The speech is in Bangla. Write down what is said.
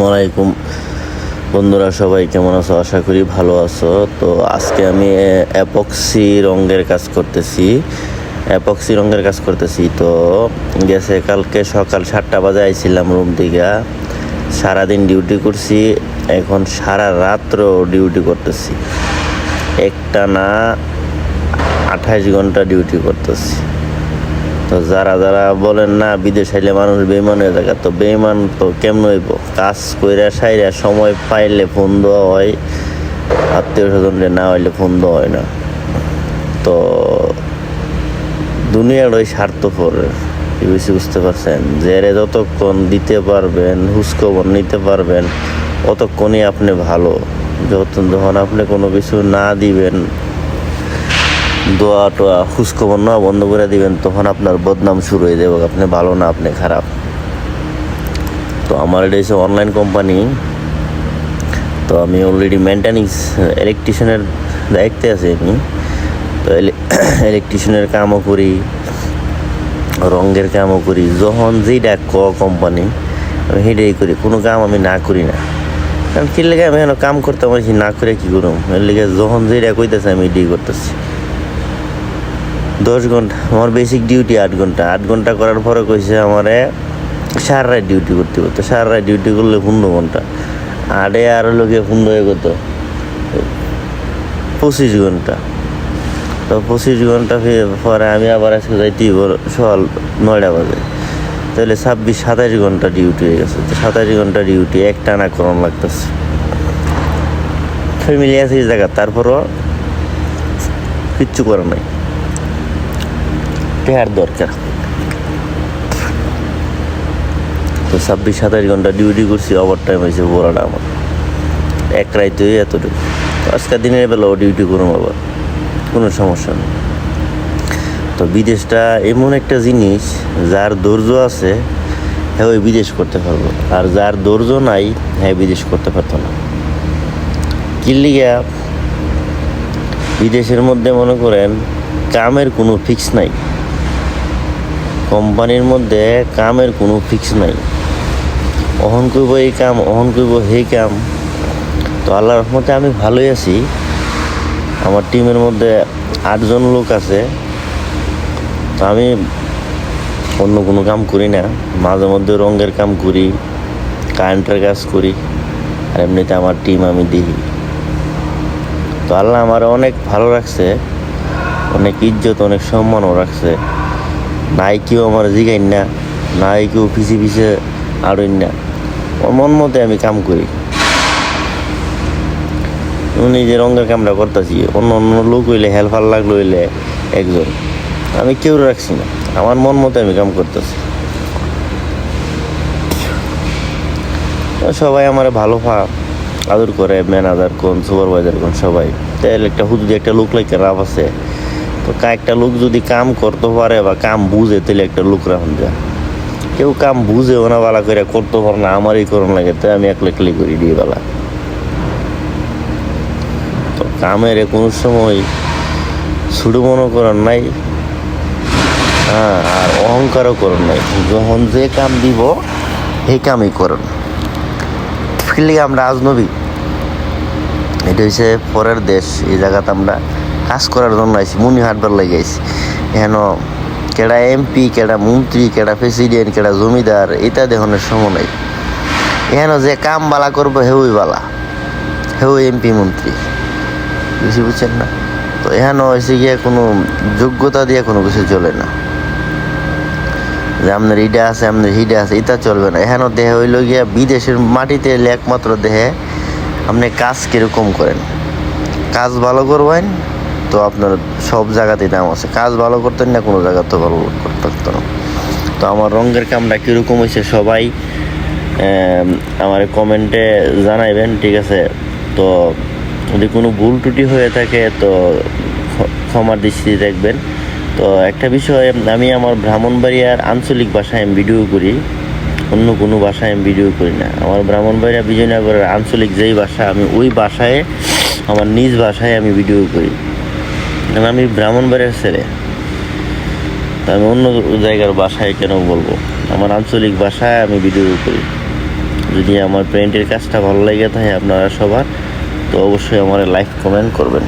আসসালামু আলাইকুম বন্ধুরা, সবাই কেমন আছো? আশা করি ভালো আছো। তো আজকে আমি অ্যাপক্সি রঙের কাজ করতেছি। তো গেছে কালকে সকাল 7টা বাজে আইছিলাম রুম থেকে। সারাদিন ডিউটি করছি, এখন সারা রাত্র ডিউটি করতেছি। একটা না 28 ঘন্টা ডিউটি করতেছি। তো যারা যারা বলেন না বিদেশ আইলে মানুষ বেইমান হয়ে থাকে, তো বেইমান তো কেমন হইব? কাজ কইরা সাইরা সময় পাইলে ফোন দেওয়া হয়, আত্মীয় স্বজনরে না হইলে ফোন দেওয়া হয় না। তো দুনিয়ার ওই স্বার্থপর বেশি, বুঝতে পারছেন? যে যতক্ষণ দিতে পারবেন, হুঁশখবর নিতে পারবেন, অতক্ষণই আপনি ভালো। যখন আপনি কোনো কিছু না দিবেন, দোয়া টোয়া খোঁজখবর নেওয়া বন্ধ করে দিবেন, তখন আপনার বদনাম শুরু হয়ে যাবে। আপনি ভালো না, আপনি খারাপ। তো আমার এটা হচ্ছে অনলাইন কোম্পানি। তো আমি অলরেডি মেনটেন্যান্স ইলেকট্রিশিয়ানের দায়িত্বে আছি আমি। তো ইলেকট্রিশিয়ানের কামও করি, রঙের কামও করি। যখন যেটা কোম্পানি আমি সেটাই করি, কোনো কাম আমি না করি না। কারণ কি লেগে আমি এখন কাম করতে পারছি না করে কী করুম? এর লেগে যখন যেটা কইতেছে আমি এটাই করতেছি। 10 ঘন্টা আমার বেসিক ডিউটি, 8 ঘন্টা। 8 ঘন্টা করার পরে কইছে আমারে সারা রাত ডিউটি করতে হবে। তো সারা রাত ডিউটি করলে 15 ঘন্টা, আড়ে আর লোকে 15 হয়ে কত 25 ঘন্টা। তো 25 ঘন্টা পরে আমি আবার আজকে যাইতে সকাল 9টা বাজে, তাহলে 26-27 ঘন্টা ডিউটি হয়ে গেছে। তো 27 ঘন্টা ডিউটি একটানা করানো লাগতেছে। ফ্যামিলি আছে এই জায়গা, তারপরও কিচ্ছু করার নাই, টেহার দরকার। তো 26-27 ঘন্টা ডিউটি করছি, ওভার টাইম হয়েছে বড়াটা আমার। এক রাইতে এতটুকু। আজকের দিনের বেলাও ডিউটি করুন, আবার কোনো সমস্যা নেই। তো বিদেশটা এমন একটা জিনিস, যার ধৈর্য আছে হ্যাঁ ওই বিদেশ করতে পারবো, আর যার ধৈর্য নাই হ্যাঁ বিদেশ করতে পারতো না। কি লিগা? বিদেশের মধ্যে মনে করেন কামের কোনো ফিক্স নাই, কোম্পানির মধ্যে কামের কোনো ফিক্স নাই। অহন করবো এই কাম, অহন করবো সেই কাম। তো আল্লাহর রহমতে আমি ভালোই আছি। আমার টিমের মধ্যে 8 জন লোক আছে। তো আমি অন্য কোনো কাম করি না, মাঝে মধ্যে রঙের কাম করি, কারেন্টের কাজ করি, আর এমনিতে আমার টিম আমি দেখি। তো আল্লাহ আমার অনেক ভালো রাখছে, অনেক ইজ্জত, অনেক সম্মানও রাখছে। নাই কেউ আমার জিগাইন না, নাই কেউ পিছিয়ে পিছিয়ে আড়ইন না। আমার মন মতে আমি কাম করি। উনি যে রঙের কামটা করতেছি, অন্য অন্য লোক হইলে হেল্পার লাগলো হইলে একজন, আমি কেউ রাখছি না, আমার মন মতো আমি কাম করতেছি। সবাই আমার ভালো আদর করে, ম্যানেজার কোন, সুপারভাইজার কোন, সবাই। তাহলে যদি একটা লোক লাগে রাফ আছে, তো একটা লোক যদি কাম করতে পারে বা কাম বুঝে, তাহলে একটা লোক রাখুন যায়। কেউ কাম বুঝে ওনা বালা করে করতে পারে না, আমারই করুন লাগে, তাই আমি একলা করি দিয়ে বেলা। তো কামের কোনো সময় ছুটো মনে করার নাই, হ্যাঁ, আর অহংকারও করেন নাই। যখন যে কাম দিব সেই কামই করেন। ফিরলে আমরা আজনবী, এটা হচ্ছে পরের দেশ। এই জায়গাতে আমরা কাজ করার জন্য আইছি, মুনি হাটবার লাগে আইছি। এখানে কেডা এমপি, কেডা মন্ত্রী, কেডা প্রেসিডেন্ট, কেডা জমিদার, এটা দেখানোর সময় নাই। এখানে যে কাম বালা করবো হেউই বালা, হেউ এমপি মন্ত্রী, বেশি বুঝছেন না? তো এখানে হয়েছে গিয়ে কোনো যোগ্যতা দিয়ে কোনো কিছু চলে না, যে আপনার ইটা আছে, আপনার হিডা আছে, এটা চলবে না। এখানে দেহে হইল গিয়া বিদেশের মাটিতে এলে একমাত্র দেহে আপনি কাজ কীরকম করেন। কাজ ভালো করবেন তো আপনার সব জায়গাতেই দাম আছে। কাজ ভালো করতেন না, কোনো জায়গা তো ভালো করতে পারতো না। তো আমার রঙের কামটা কীরকম হয়েছে সবাই আমার কমেন্টে জানাইবেন, ঠিক আছে? তো যদি কোনো ভুল ত্রুটি হয়ে থাকে তো ক্ষমার দৃষ্টিতে দেখবেন। তো একটা বিষয়, আমি আমার ব্রাহ্মণবাড়িয়ার আঞ্চলিক ভাষায় আমি ভিডিও করি, অন্য কোনো ভাষায় আমি ভিডিও করি না। আমার ব্রাহ্মণবাড়িয়া বিজয়নগরের আঞ্চলিক যেই ভাষা, আমি ওই ভাষায়, আমার নিজ ভাষায় আমি ভিডিও করি। কারণ আমি ব্রাহ্মণবাড়িয়ার ছেলে, তো আমি অন্য জায়গার ভাষায় কেন বলবো? আমার আঞ্চলিক ভাষায় আমি ভিডিও করি। যদি আমার পেইন্টের কাজটা ভালো লেগে থাকে আপনারা সবার, তো অবশ্যই আমার লাইক কমেন্ট করবেন।